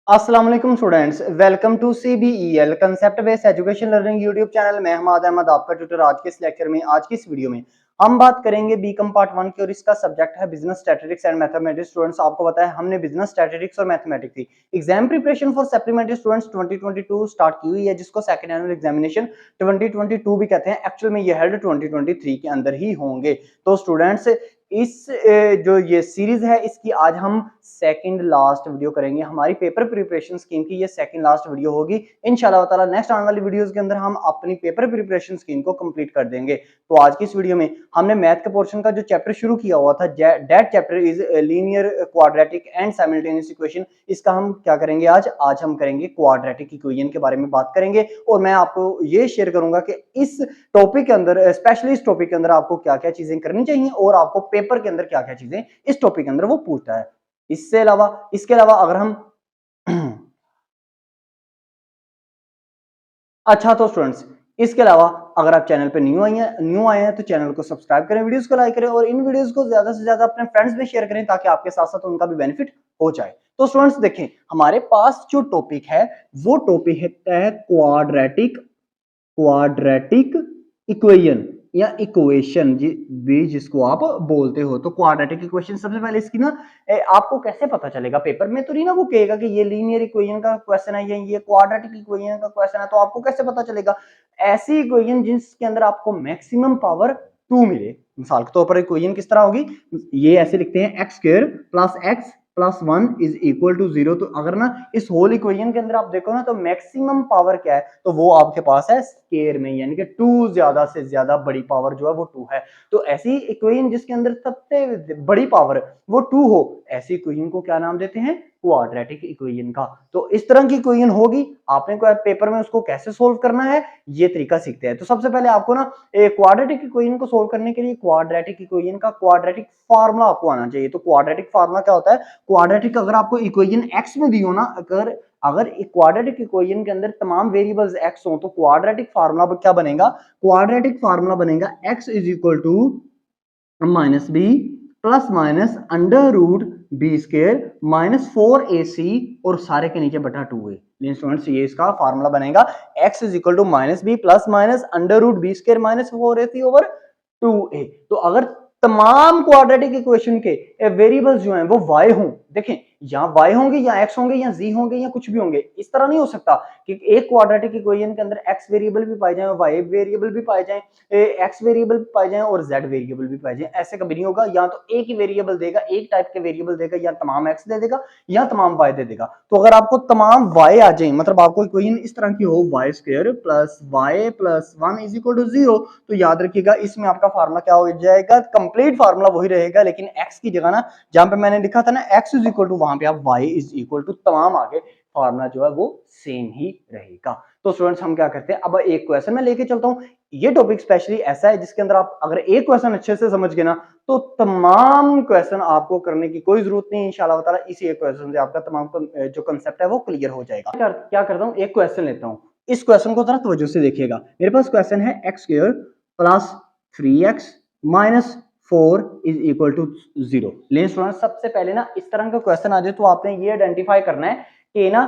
अस्सलाम वालेकुम students, welcome to CBEL concept based education learning YouTube channel में हमाद अहमद आपका ट्यूटर। आज के इस लेक्चर में, आज की इस वीडियो में हम बात करेंगे बीकॉम पार्ट 1 की और इसका सब्जेक्ट है business statistics and mathematics. Students, आपको पता है हमने बिजनेस स्टैटिस्टिक्स और मैथमेटिक्स की exam preparation for supplementary students 2022 start की हुई है, जिसको सेकंड एनुअल एग्जामिनेशन 2022 भी कहते हैं। एक्चुअल में ये हेल्ड 2023 के अंदर ही होंगे। तो स्टूडेंट्स, इस जो ये सीरीज है इसकी आज हम सेकंड लास्ट वीडियो करेंगे। हमारी पेपर प्रिपरेशन स्कीम की ये सेकंड लास्ट वीडियो होगी। इंशाल्लाह ताला नेक्स्ट आने वाली वीडियोस के अंदर हम अपनी पेपर प्रिपरेशन स्कीम को कंप्लीट कर देंगे। तो आज की इस वीडियो में हमने मैथ के पोर्शन का जो चैप्टर शुरू किया हुआ था, that chapter is linear quadratic and simultaneous equation. इसका हम क्या करेंगे, आज हम करेंगे क्वाड्रेटिक इक्वेशन के बारे में बात करेंगे। और मैं आपको ये शेयर करूंगा कि इस टॉपिक के अंदर, स्पेशली इस टॉपिक के अंदर आपको क्या क्या चीजें करनी चाहिए और आपको पेपर के अंदर क्या क्या चीजें इस टॉपिक के अंदर वो पूछता है। इसके अलावा अगर हम अच्छा, तो स्टूडेंट्स, इसके अलावा अगर आप चैनल पे न्यू आए हैं तो चैनल को सब्सक्राइब करें, वीडियोस को लाइक करें और इन वीडियोस को ज्यादा से ज्यादा अपने फ्रेंड्स में शेयर करें ताकि आपके साथ साथ उनका भी बेनिफिट हो जाए। तो स्टूडेंट्स देखें, हमारे पास जो टॉपिक है वो टॉपिक है क्वाड्रेटिक क्वाड्रेटिक इक्वेशन या इक्वेशन भी जिसको आप बोलते हो। तो क्वाड्रेटिक इक्वेशन सबसे पहले इसकी ना आपको कैसे पता चलेगा, पेपर में तो नहीं ना वो कहेगा कि ये लीनियर इक्वेशन का क्वेश्चन है या ये क्वाड्रेटिक इक्वेशन का क्वेश्चन है, तो आपको कैसे पता चलेगा? ऐसी इक्वेशन जिसके अंदर आपको मैक्सिमम पावर 2 मिले। मिसाल के तौर पर इक्वेशन किस तरह होगी, ये ऐसे लिखते हैं x square plus x plus 1 is equal to 0। तो अगर ना इस होल इक्वेशन के अंदर आप देखो ना तो मैक्सिमम पावर क्या है, तो वो आपके पास है स्क्वायर में, यानी कि 2, ज्यादा से ज्यादा बड़ी पावर जो है वो 2 है। तो ऐसी इक्वेशन जिसके अंदर सबसे बड़ी पावर वो 2 हो, ऐसी इक्वेशन को क्या नाम देते हैं? क्वाड्रेटिक इक्वेशन का। तो इस तरह की इक्वेशन होगी, आपने पेपर में उसको कैसे सोल्व करना है ये तरीका सीखते हैं। तो सबसे पहले आपको ना क्वाड्रेटिक इक्वेशन को सोल्व करने के लिए क्वाड्रेटिक इक्वेशन का क्वाड्रेटिक फार्मूला आपको आना चाहिए। तो क्वाड्रेटिक फार्मूला क्या होता है? क्वाड्रेटिक, अगर आपको इक्वेशन x में दी हो ना, अगर अगर क्वाड्रेटिक इक्वेशन के अंदर तमाम वेरिएबल्स x हो तो क्वाड्रेटिक फार्मूला क्या बनेगा? क्वाड्रेटिक फार्मूला बनेगा x is equal to minus B plus minus under root B square minus 4ac और सारे के नीचे बटा 2a। स्टूडेंट्स, ये इसका फार्मूला बनेगा x is equal to minus B plus minus under root B square minus 4ac over 2a। तो अगर तमाम क्वाड्रेटिक इक्वेशन के वेरिएबल्स जो हैं वो y हों, देखें या y होंगे या x होंगे या z होंगे या कुछ भी होंगे, इस तरह नहीं हो सकता कि एक क्वाड्रेटिक इक्वेशन के अंदर x वेरिएबल भी पाए जाए, y वेरिएबल भी पाए जाए, x वेरिएबल भी पाए जाए और z वेरिएबल भी पाए जाए। ऐसे कभी नहीं होगा। या तो एक ही वेरिएबल देगा, एक टाइप के वेरिएबल देगा, या तमाम x दे देगा या तमाम y दे देगा। तो अगर आपको तमाम y आ जाए, मतलब आपको इक्वेशन इस तरह की हो y square plus y plus 1 is equal to 0, तो याद रखिएगा इसमें आपका फार्मूला क्या हो जाएगा? कंप्लीट फार्मूला वही रहेगा, लेकिन x की जगह ना, जहां पे मैंने लिखा था ना x इज इक्वल टू, वहां पे आप y इज इक्वल टू, तमाम आगे फार्मूला जो है वो सेम ही रहेगा। तो स्टूडेंट्स, हम क्या करते हैं, अब एक क्वेश्चन मैं लेके चलता हूं। ये टॉपिक स्पेशली ऐसा है जिसके अंदर आप अगर एक क्वेश्चन अच्छे से समझ गए ना तो तमाम क्वेश्चन आपको करने की कोई जरूरत नहीं। इंशाल्लाह ताला इसी एक क्वेश्चन से आपका तमाम जो कंसेप्ट है वो क्लियर हो जाएगा। क्या करता हूं, एक क्वेश्चन लेता हूं। इस क्वेश्चन को जरा तवज्जो से देखिएगा। मेरे पास क्वेश्चन है x square plus 3x minus 4 is equal to 0। लेकिन स्टूडेंट, सबसे पहले ना इस तरह का क्वेश्चन आ जाए तो आपने ये आइडेंटिफाई करना है कि ना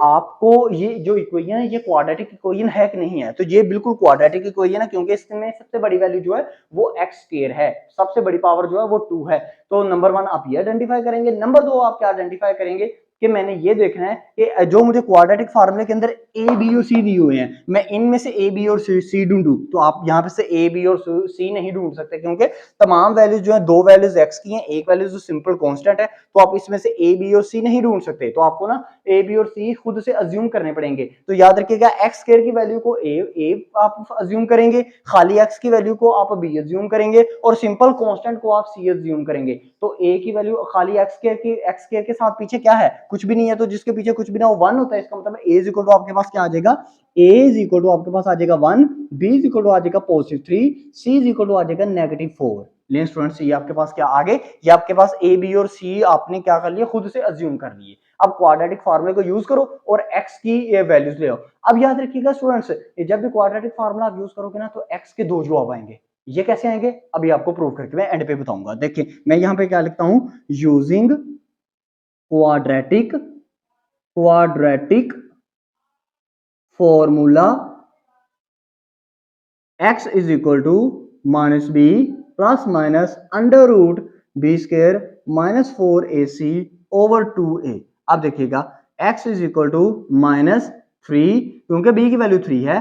आपको ये जो इक्वेशन है ये क्वाड्रेटिक इक्वेशन है कि नहीं है। तो ये बिल्कुल क्वाड्रेटिक इक्वेशन है, क्योंकि इसमें सबसे बड़ी वैल्यू जो है वो x स्क्वायर है, सबसे बड़ी पावर जो है वो 2 है। तो नंबर 1 आप ये आइडेंटिफाई करेंगे। नंबर 2 आप क्या आइडेंटिफाई करेंगे कि मैंने ये देखना है कि जो मुझे क्वाड्रेटिक फार्मूले के अंदर a b और c दिए हुए हैं, मैं इनमें से a b और c ढूंढूं। तो आप यहाँ पे से a b और c नहीं ढूंढ सकते, क्योंकि तमाम वैल्यूज जो है, दो वैल्यूज x की हैं, एक वैल्यू जो सिंपल कांस्टेंट है, तो आप इसमें से a b और c नहीं ढूंढ सकते। तो आपको ना a b और c खुद से अज्यूम करने पड़ेंगे। तो याद रखिएगा, x स्क्वायर की वैल्यू को a आप अज्यूम करेंगे, खाली x की वैल्यू को आप b अज्यूम करेंगे और सिंपल कांस्टेंट को आप c अज्यूम करेंगे। तो a की वैल्यू खाली x स्क्वायर के साथ पीछे क्या है? कुछ भी नहीं है। तो जिसके पीछे कुछ भी ना हो 1 होता है, इसका मतलब a इज इक्वल टू आपके पास क्या आ जाएगा? a इज इक्वल टू आपके पास आ जाएगा 1, b इज इक्वल टू आ जाएगा positive 3, c is equal to आ जाएगा नेगेटिव 4। लेकिन स्टूडेंट्स, ये आपके पास क्या आ गए? ये आपके पास a b और c आपने क्या कर लिया? खुद से अज्यूम कर लिए। अब क्वाड्रेटिक फार्मूले को यूज करो और x की वैल्यूज ले आओ। अब याद रखिएगा स्टूडेंट्स, जब भी क्वाड्रेटिक फार्मूला आप यूज करोगे ना तो x के दो जवाब आएंगे। ये कैसे आएंगे अभी आपको प्रूव करके मैं एंड पे बताऊंगा। देखिए, मैं यहाँ पे क्या लिखता हूं, using quadratic quadratic formula x is equal to minus B plus minus under root B square minus 4ac over 2a। अब देखिएगा x is equal to minus 3, क्योंकि b की वैल्यू 3 है,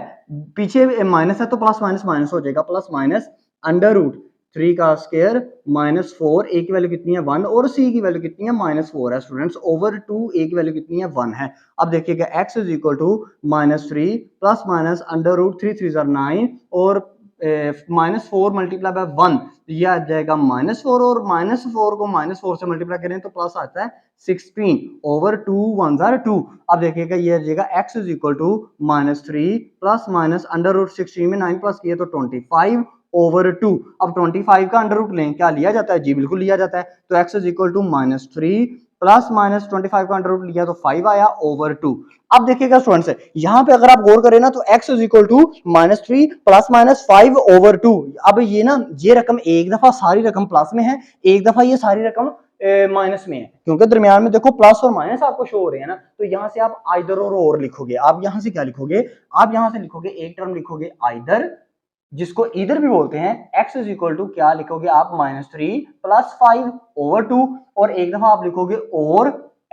पीछे माइनस है तो प्लस माइनस माइनस हो जाएगा, प्लस माइनस अंडर रूट 3 का स्क्वायर माइनस 4, a की वैल्यू कितनी है 1 और c की वैल्यू कितनी है माइनस 4 है स्टूडेंट्स, ओवर 2 a की वैल्यू कितनी है 1 है। अब देखिएगा x is equal to minus 3 plus minus under root 3 3 9 और माइनस 4 मल्टीप्लाई बाय 1, ये आ जाएगा माइनस 4 और माइनस 4 को माइनस 4 से मल्टीप्लाई करें तो प्लस आता है 16 ओवर 2 1 2। अब देखिएगा ये आ जाएगा x is equal to minus 3 plus minus under root 16 में 9 प्लस किए तो 25 ओवर 2। अब 25 का अंडर रूट लें, क्या लिया जाता है जी, बिल्कुल लिया जाता है। तो x is equal to minus 3 plus minus 25 का अंडर रूट लिया तो 5 आया ओवर 2। अब देखिएगा स्टूडेंट्स यहाँ पे अगर आप गौर करें ना तो x is equal to minus 3 plus minus 5 over 2। अब ये ना ये रकम एक दफा सारी रकम प्लस में है, एक दफा ये सारी रकम माइनस में है, क्योंकि दरमियान में देखो प्लस और माइनस आपको शो हो रहे हैं ना, तो यहाँ से आप आइदर और लिखोगे। आप यहाँ से क्या लिखोगे, आप यहाँ से लिखोगे एक टर्म लिखोगे आइदर, जिसको इधर भी बोलते हैं, x इज इक्वल टू क्या लिखोगे आप माइनस 3 प्लस 5 ओवर 2, और एक दफा आप लिखोगे और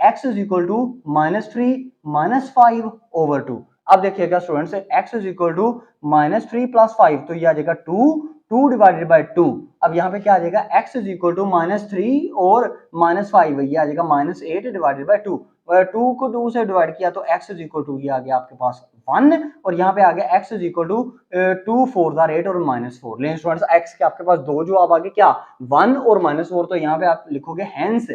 x is equal to minus 3 minus 5 over 2। अब देखिएगा students x is equal to minus 3 plus 5 तो ये आ जाएगा 2 डिवाइडेड बाय 2। अब यहाँ पे क्या आ जाएगा x is equal to minus 3 और माइनस 5, ये आ जाएगा माइनस 8 डिवाइडेड बाय 2। 2 को 2 से डिवाइड किया तो x इज इक्वल टू ये आ गया आपके पास 1, और यहाँ पे आ गया x इज इक्वल टू 2 4 8 और माइनस 4। लेकिन स्टूडेंट्स x के आपके पास दो जवाब आ गए, क्या 1 और माइनस 4, तो यहाँ पे आप लिखोगे hence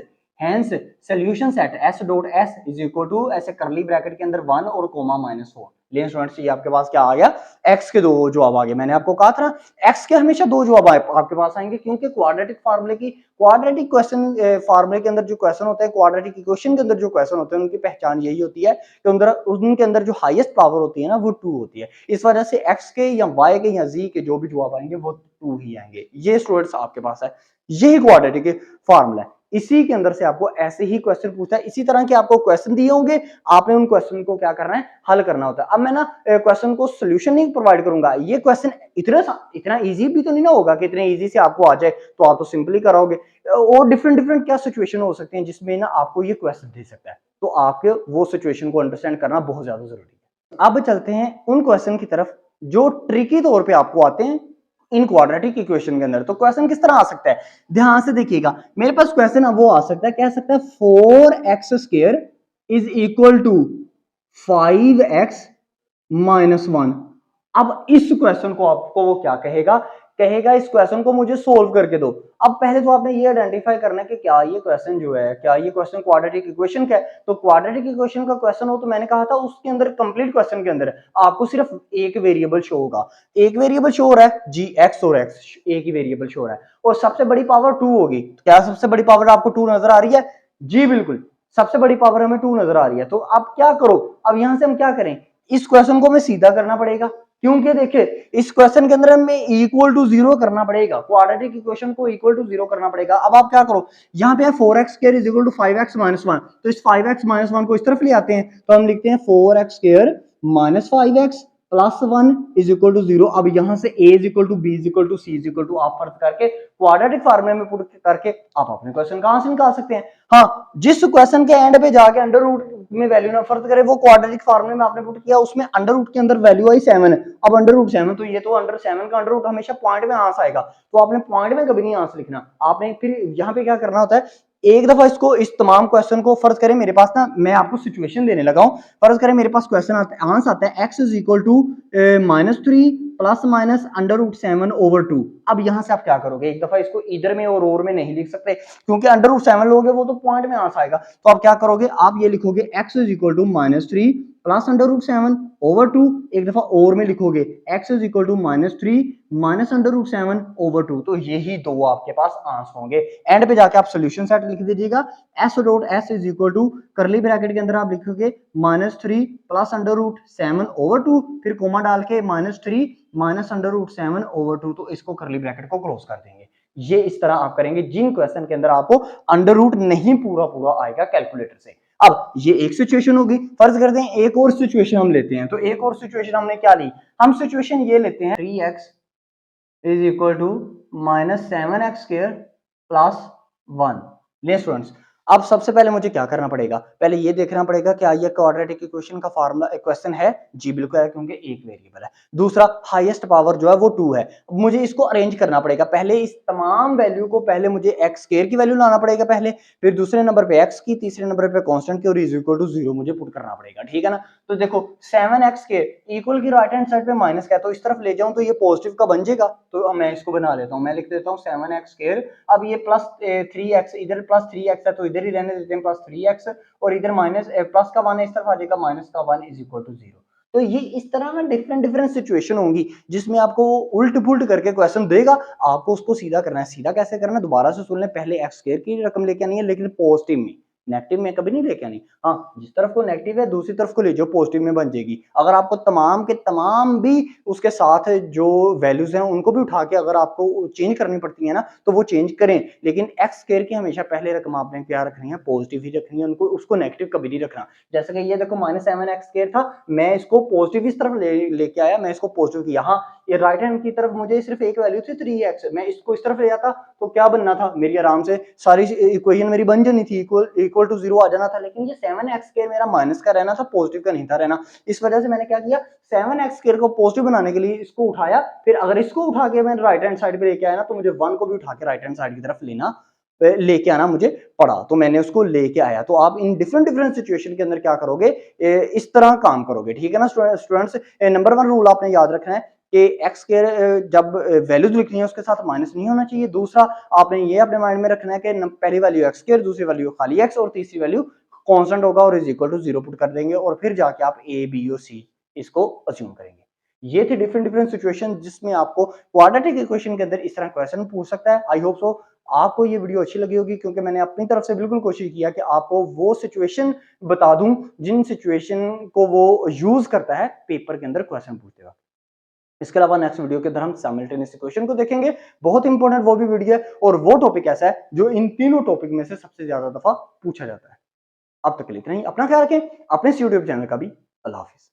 solution set s dot s is equal to ऐसे करली ब्रैकेट के अंदर 1 और कोमा माइनस 4। लेकिन स्टूडेंट्स ये आपके पास क्या आ गया, x के दो जवाब आ गए। मैंने आपको कहा था x के हमेशा दो जवाब आपके पास आएंगे, क्योंकि क्वाड्रेटिक फार्मूले की क्वाड्रेटिक क्वेश्चन फार्मूले के अंदर जो क्वेश्चन होता है, क्वाड्रेटिक इक्वेशन के अंदर जो क्वेश्चन होते हैं, उनकी पहचान यही होती है कि उनके अंदर जो हाईएस्ट पावर होती है ना वो 2 होती है। इस वजह से x के या y के या z के जो भी जवाब आएंगे वो 2 ही आएंगे। ये स्टूडेंट्स आपके पास है, यही क्वाड्रेटिक फार्मूला है। इसी के अंदर से आपको ऐसे ही क्वेश्चन पूछता है, इसी तरह के आपको क्वेश्चन दिए होंगे, आपने उन क्वेश्चन को क्या करना है, हल करना होता है। अब मैं ना क्वेश्चन को सोल्यूशन नहीं प्रोवाइड करूंगा, ये क्वेश्चन इतना इजी भी तो नहीं ना होगा कि इतने इजी से आपको आ जाए, तो आप तो सिंपली कराओगे। और डिफरेंट क्या सिचुएशन हो सकते हैं जिसमें ना आपको ये क्वेश्चन दे सकता है, तो आपके वो सिचुएशन को अंडरस्टैंड करना बहुत ज्यादा जरूरी है। अब चलते हैं उन क्वेश्चन की तरफ जो ट्रिकी तौर पे आपको आते हैं इन क्वाड्रेटिक इक्वेशन के अंदर। तो क्वेश्चन किस तरह आ सकता है, ध्यान से देखिएगा। मेरे पास क्वेश्चन वो आ सकता है, कह सकता है 4x² is equal to 5x minus 1। अब इस क्वेश्चन को आपको वो क्या कहेगा इस क्वेश्चन को मुझे सोल्व करके दो। अब पहले तो आपने ये आइडेंटिफाई करना है कि क्या ये क्वेश्चन जो है, क्या ये क्वेश्चन क्वाड्रेटिक इक्वेशन का है। तो क्वाड्रेटिक इक्वेशन का क्वेश्चन हो तो मैंने कहा था उसके अंदर कंप्लीट क्वेश्चन के अंदर आपको सिर्फ एक वेरिएबल शो होगा, एक वेरिएबल शो हो रहा है जी, एक्स और एक्स एक ही वेरिएबल शो हो रहा है, और सबसे बड़ी पावर 2 होगी। क्या सबसे बड़ी पावर आपको 2 नजर आ रही है जी, बिल्कुल सबसे बड़ी पावर हमें 2 नजर आ रही है। तो आप क्या करो, अब यहां से हम क्या करें, इस क्वेश्चन को हमें सीधा करना पड़ेगा, क्योंकि देखिए इस क्वेश्चन के अंदर हमें इक्वल टू 0 करना पड़ेगा, क्वाड्रेटिक इक्वेशन को इक्वल टू 0 करना पड़ेगा। अब आप क्या करो, यहाँ पे 4x² is equal to 5x minus 1, तो इस 5x माइनस 1 को इस तरफ ले आते हैं, तो हम लिखते हैं 4x² minus 5x plus 1 is equal to 0। अब यहां से a is equal to b is equal to c is equal to आप फर्क करके क्वाड्रेटिक फार्मूले में पुट करके आप अपने क्वेश्चन कहां से निकाल सकते हैं। हाँ, जिस क्वेश्चन के एंड पे जाके अंडर रूट में वैल्यू ना फर्क करे, वो क्वाड्रेटिक फार्मूले में आपने पुट किया, उसमें अंडर रूट के अंदर वैल्यू आई 7। अब अंडर रूट 7, तो ये तो अंडर 7 का अंडर रूट हमेशा पॉइंट में आंस आएगा, तो आपने पॉइंट में कभी नहीं आंस लिखना। आपने फिर यहाँ पे क्या करना होता है, एक दफा इसको इस तमाम क्वेश्चन को फर्ज करें मेरे पास ना, मैं आपको सिचुएशन देने लगा हूं, फर्ज करें मेरे पास क्वेश्चन आंसर आता है x is equal to -3 plus minus under root 7 over 2। अब यहां से आप क्या करोगे, एक दफा इसको इधर में और में नहीं लिख सकते, क्योंकि अंडर रूट 7 लोगे वो तो पॉइंट में आंसर आएगा। तो आप क्या करोगे, आप ये लिखोगे x is equal to -3 plus under root 7 over 2, एक दफा और में लिखोगे x is equal to -3 minus under root 7 over 2। तो यही दो आपके पास आंसर होंगे। एंड पे जाके आप सोल्यूशन सेट लिख दीजिएगा, s dot s is equal to curly bracket के अंदर आप लिखोगे -3 प्लस अंडर रूट 7 ओवर 2, फिर कोमा डाल के -3 माइनस अंडर रूट 7 ओवर 2, तो इसको करली ब्रैकेट को क्लोज कर देंगे। ये इस तरह आप करेंगे जिन क्वेश्चन के अंदर आपको अंडर रूट नहीं पूरा आएगा कैलकुलेटर से। अब ये एक सिचुएशन होगी, फर्ज करते हैं एक और सिचुएशन हम लेते हैं, तो एक और सिचुएशन हमने क्या ली, हम सिचुएशन ये लेते हैं 3x is equal to -7x² plus 1। ले स्टूडेंट्स, अब सबसे पहले मुझे क्या करना पड़ेगा, पहले ये देखना पड़ेगा क्या ये क्वाड्रेटिक इक्वेशन का फार्मूला क्वेश्चन है, जी बिल्कुल है क्योंकि एक वेरिएबल है। दूसरा, हाईएस्ट पावर जो है वो 2 है, मुझे इसको अरेंज करना पड़ेगा, पहले इस तमाम वैल्यू को पहले मुझे x स्क्वायर की वैल्यू लाना पड़ेगा पहले, फिर दूसरे नंबर पे x की, तीसरे नंबर पे कांस्टेंट की और इज इक्वल टू 0 मुझे पुट करना पड़ेगा, ठीक है ना। तो देखो 7x के इक्वल की राइट हैंड साइड पे माइनस का है, तो इस तरफ ले जाऊं तो ये पॉजिटिव का बन जाएगा, तो मैं इसको बना लेता हूं, मैं लिख देता हूं 7x²। अब ये प्लस 3x, इधर प्लस 3x है तो इधर ही रहने देते हैं प्लस 3x, और इधर माइनस प्लस का 1 है, इस तरफ आ जाएगा माइनस का 1 इज इक्वल टू 0। तो ये इस तरह ना डिफरेंट डिफरेंट सिचुएशन होंगी जिसमें आपको उल्ट पुल्ट करके क्वेश्चन देगा, आपको उसको सीधा करना है। सीधा कैसे करना है, दोबारा से सुन लें, पहले x स्क्वायर की रकम लेके आनी है लेकिन पॉजिटिव में, नेगेटिव में कभी नहीं लेके आनी। हाँ, जिस तरफ को नेगेटिव है दूसरी तरफ को ले जाओ, पॉजिटिव में बन जाएगी। अगर आपको तमाम के तमाम भी उसके साथ जो वैल्यूज हैं उनको भी उठा के अगर आपको चेंज करनी पड़ती है ना, तो वो चेंज करें, लेकिन एक्स स्क्वायर की हमेशा पहले रकम आपने क्या रखनी है, पॉजिटिव ही रखनी है, उनको उसको नेगेटिव कभी नहीं रखना। जैसे कि ये देखो -7x² था, मैं इसको पॉजिटिव इस तरफ लेके आया, मैं इसको पॉजिटिव किया। हाँ, ये राइट हैंड की तरफ मुझे सिर्फ एक वैल्यू थी 3x, मैं इसको इस तरफ ले जाता तो क्या बनना था, मेरी आराम से सारी इक्वेशन मेरी बन जानी थी, इक्वल टू 0 आ जाना था, लेकिन ये 7x² मेरा माइनस का रहना था, पॉजिटिव का नहीं था रहना। इस वजह से मैंने क्या किया, 7x² को पॉजिटिव बनाने के लिए इसको उठाया, फिर अगर इसको उठा के मैं राइट हैंड साइड पे लेके आया ना, तो मुझे 1 को भी उठा के राइट हैंड साइड की तरफ लेके आना मुझे पड़ा, तो मैंने उसको लेके आया। तो आप इन डिफरेंट डिफरेंट सिचुएशन के अंदर क्या करोगे, इस तरह काम करोगे, ठीक है ना स्टूडेंट्स। नंबर 1 रूल आपने याद रखना है कि एक्स के जब वैल्यूज लिखनी है उसके साथ माइनस नहीं होना चाहिए। दूसरा, आपने ये अपने माइंड में रखना है कि पहली वैल्यू एक्स स्क्वायर, दूसरी वैल्यू खाली एक्स, और तीसरी वैल्यू कांस्टेंट होगा और इज इक्वल टू 0 पुट कर देंगे, और फिर जाके आप ए बी और सी इसको अज्यूम करेंगे। ये थे डिफरेंट डिफरेंट सिचुएशन जिसमें आपको क्वाड्रेटिक इक्वेशन के अंदर इस तरह क्वेश्चन पूछ सकता है। आई होप सो आपको ये वीडियो अच्छी लगी होगी, क्योंकि मैंने अपनी तरफ से बिल्कुल कोशिश किया कि आपको वो सिचुएशन बता दूं जिन सिचुएशन को वो यूज करता है पेपर के अंदर क्वेश्चन पूछते वक्त। इसके अलावा नेक्स्ट वीडियो के अंदर हम साइमल्टेनियस इक्वेशन को देखेंगे, बहुत इंपॉर्टेंट वो भी वीडियो है, और वो टॉपिक ऐसा है जो इन तीनों टॉपिक में से सबसे ज्यादा दफा पूछा जाता है। अब तक के लिए इतना ही, अपना ख्याल रखें, अपने यूट्यूब चैनल का भी। अल्लाह हाफिज।